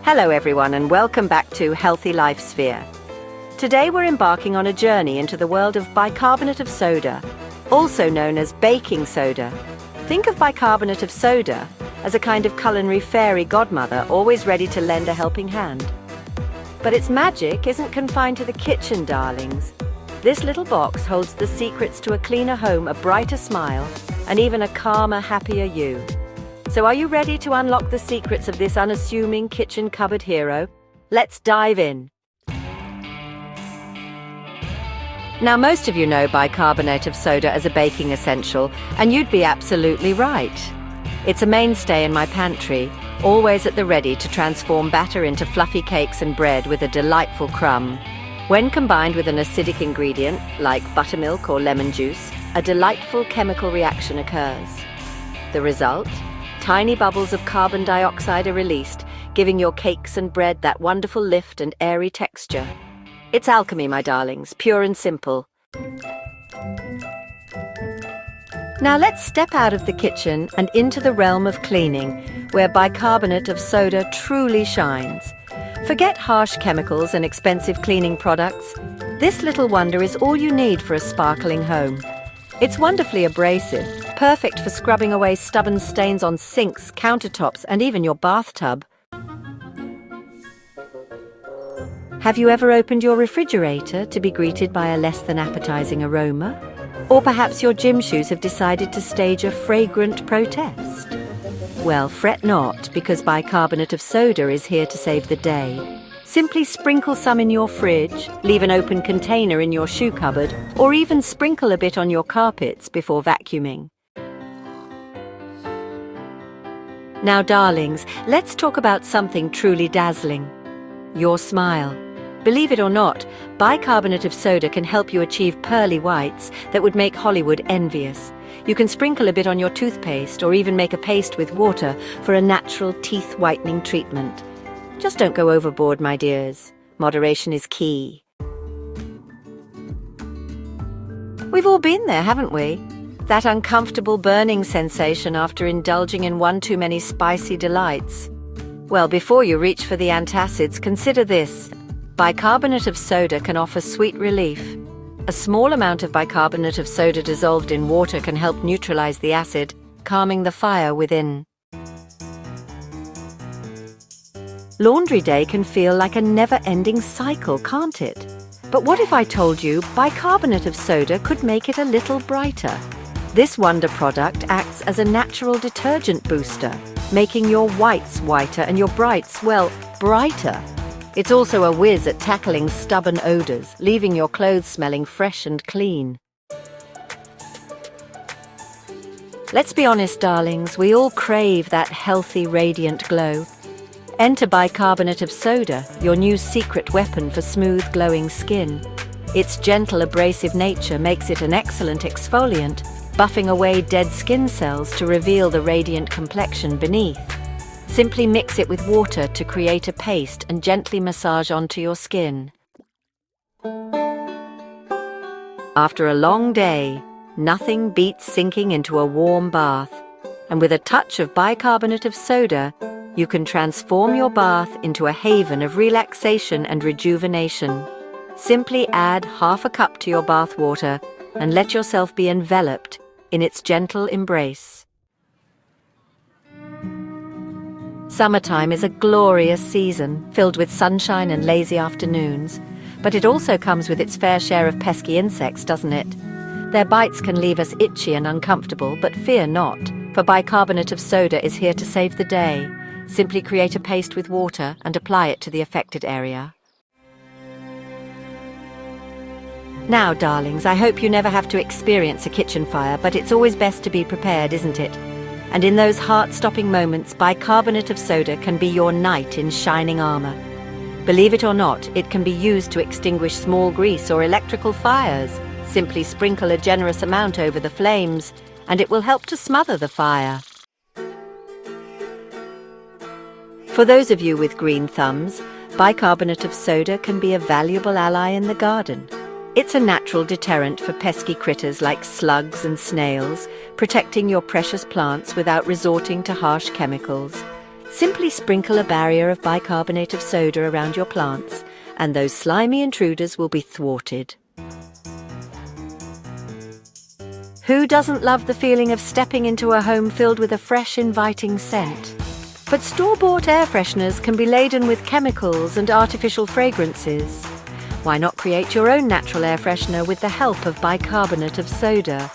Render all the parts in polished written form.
Hello everyone and welcome back to Healthy Life Sphere. Today we're embarking on a journey into the world of bicarbonate of soda, also known as baking soda. Think of bicarbonate of soda as a kind of culinary fairy godmother always ready to lend a helping hand. But its magic isn't confined to the kitchen, darlings. This little box holds the secrets to a cleaner home, a brighter smile, and even a calmer, happier you. So are you ready to unlock the secrets of this unassuming kitchen cupboard hero? Let's dive in. Now, most of you know bicarbonate of soda as a baking essential, and you'd be absolutely right. It's a mainstay in my pantry, always at the ready to transform batter into fluffy cakes and bread with a delightful crumb. When combined with an acidic ingredient, like buttermilk or lemon juice, a delightful chemical reaction occurs. The result? Tiny bubbles of carbon dioxide are released, giving your cakes and bread that wonderful lift and airy texture. It's alchemy, my darlings, pure and simple. Now let's step out of the kitchen and into the realm of cleaning, where bicarbonate of soda truly shines. Forget harsh chemicals and expensive cleaning products. This little wonder is all you need for a sparkling home. It's wonderfully abrasive, perfect for scrubbing away stubborn stains on sinks, countertops, and even your bathtub. Have you ever opened your refrigerator to be greeted by a less than appetizing aroma? Or perhaps your gym shoes have decided to stage a fragrant protest? Well, fret not, because bicarbonate of soda is here to save the day. Simply sprinkle some in your fridge, leave an open container in your shoe cupboard, or even sprinkle a bit on your carpets before vacuuming. Now, darlings, let's talk about something truly dazzling. Your smile. Believe it or not, bicarbonate of soda can help you achieve pearly whites that would make Hollywood envious. You can sprinkle a bit on your toothpaste or even make a paste with water for a natural teeth whitening treatment. Just don't go overboard, my dears. Moderation is key. We've all been there, haven't we? That uncomfortable burning sensation after indulging in one too many spicy delights. Well, before you reach for the antacids, consider this. Bicarbonate of soda can offer sweet relief. A small amount of bicarbonate of soda dissolved in water can help neutralize the acid, calming the fire within. Laundry day can feel like a never-ending cycle, can't it? But what if I told you bicarbonate of soda could make it a little brighter? This wonder product acts as a natural detergent booster, making your whites whiter and your brights, well, brighter. It's also a whiz at tackling stubborn odors, leaving your clothes smelling fresh and clean. Let's be honest, darlings, we all crave that healthy, radiant glow. Enter bicarbonate of soda, your new secret weapon for smooth, glowing skin. Its gentle, abrasive nature makes it an excellent exfoliant, buffing away dead skin cells to reveal the radiant complexion beneath. Simply mix it with water to create a paste and gently massage onto your skin. After a long day, nothing beats sinking into a warm bath. And with a touch of bicarbonate of soda, you can transform your bath into a haven of relaxation and rejuvenation. Simply add half a cup to your bath water and let yourself be enveloped in its gentle embrace. Summertime is a glorious season, filled with sunshine and lazy afternoons. But it also comes with its fair share of pesky insects, doesn't it? Their bites can leave us itchy and uncomfortable, but fear not, for bicarbonate of soda is here to save the day. Simply create a paste with water and apply it to the affected area. Now, darlings, I hope you never have to experience a kitchen fire, but it's always best to be prepared, isn't it? And in those heart-stopping moments, bicarbonate of soda can be your knight in shining armor. Believe it or not, it can be used to extinguish small grease or electrical fires. Simply sprinkle a generous amount over the flames, and it will help to smother the fire. For those of you with green thumbs, bicarbonate of soda can be a valuable ally in the garden. It's a natural deterrent for pesky critters like slugs and snails, protecting your precious plants without resorting to harsh chemicals. Simply sprinkle a barrier of bicarbonate of soda around your plants, and those slimy intruders will be thwarted. Who doesn't love the feeling of stepping into a home filled with a fresh, inviting scent? But store-bought air fresheners can be laden with chemicals and artificial fragrances. Why not create your own natural air freshener with the help of bicarbonate of soda?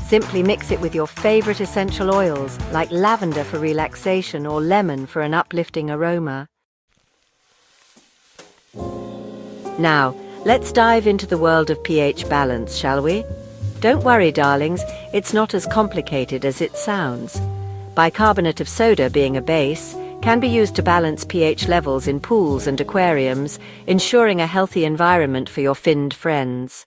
Simply mix it with your favorite essential oils, like lavender for relaxation or lemon for an uplifting aroma. Now, let's dive into the world of pH balance, shall we? Don't worry, darlings, it's not as complicated as it sounds. Bicarbonate of soda, being a base, can be used to balance pH levels in pools and aquariums, ensuring a healthy environment for your finned friends.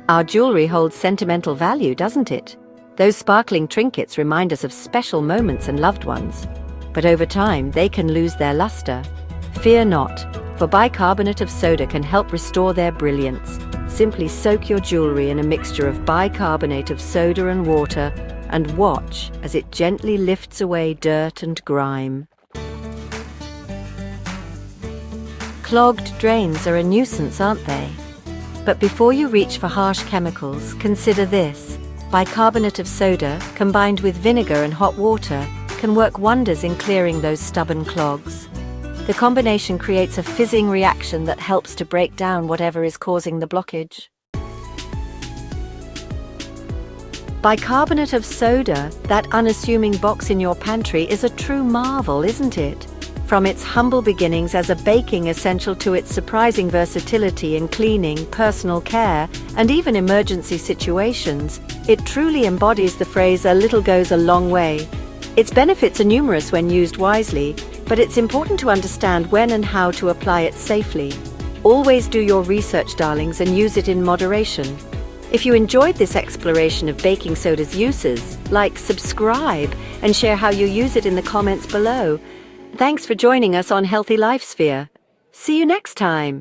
Our jewelry holds sentimental value, doesn't it? Those sparkling trinkets remind us of special moments and loved ones. But over time, they can lose their luster. Fear not, for bicarbonate of soda can help restore their brilliance. Simply soak your jewelry in a mixture of bicarbonate of soda and water and watch as it gently lifts away dirt and grime. Clogged drains are a nuisance, aren't they? But before you reach for harsh chemicals, consider this. Bicarbonate of soda, combined with vinegar and hot water, can work wonders in clearing those stubborn clogs. The combination creates a fizzing reaction that helps to break down whatever is causing the blockage. Bicarbonate of soda, that unassuming box in your pantry, is a true marvel, isn't it? From its humble beginnings as a baking essential to its surprising versatility in cleaning, personal care, and even emergency situations, it truly embodies the phrase, "a little goes a long way." Its benefits are numerous when used wisely, but it's important to understand when and how to apply it safely. Always do your research, darlings, and use it in moderation. If you enjoyed this exploration of baking soda's uses, like, subscribe, and share how you use it in the comments below. Thanks for joining us on Healthy Life Sphere. See you next time.